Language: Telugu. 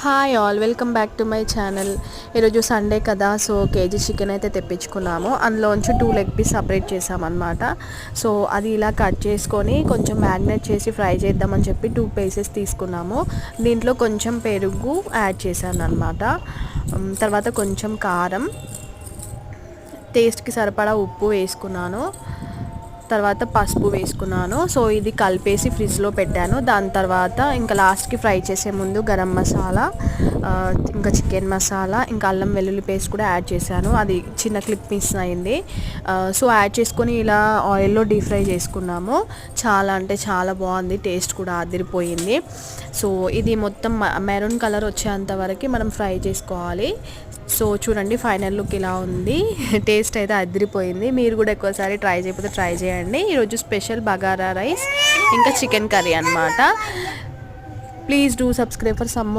Hi all, welcome back to my channel. ఈరోజు సండే కదా, సో కేజీ చికెన్ అయితే తెప్పించుకున్నాము. అందులోంచి 2 లెగ్ పీస్ సపరేట్ చేసామన్నమాట. సో అది ఇలా కట్ చేసుకొని కొంచెం మ్యారినేట్ చేసి ఫ్రై చేద్దామని చెప్పి 2 పీసెస్ తీసుకున్నాము. దీంట్లో కొంచెం పెరుగు యాడ్ చేశాను అనమాట. తర్వాత కొంచెం కారం, టేస్ట్కి సరిపడా ఉప్పు వేసుకున్నాను. తర్వాత పసుపు వేసుకున్నాను. సో ఇది కలిపేసి ఫ్రిడ్జ్లో పెట్టాను. దాని తర్వాత ఇంకా లాస్ట్కి ఫ్రై చేసే ముందు గరం మసాలా, ఇంకా చికెన్ మసాలా, ఇంకా అల్లం వెల్లుల్లి పేస్ట్ కూడా యాడ్ చేశాను. అది చిన్న క్లిప్ మిస్ అయింది. సో యాడ్ చేసుకొని ఇలా ఆయిల్లో డీప్ ఫ్రై చేసుకున్నాము. చాలా అంటే చాలా బాగుంది, టేస్ట్ కూడా అదిరిపోయింది. సో ఇది మొత్తం మెరూన్ కలర్ వచ్చేంత వరకు మనం ఫ్రై చేసుకోవాలి. సో చూడండి, ఫైనల్ లుక్ ఇలా ఉంది. టేస్ట్ అయితే అదిరిపోయింది. మీరు కూడా ఎక్కువసారి ట్రై చేయకపోతే ట్రై చేయండి. ఈరోజు స్పెషల్ బగారా రైస్ ఇంకా చికెన్ కర్రీ అన్నమాట. Please do subscribe for some more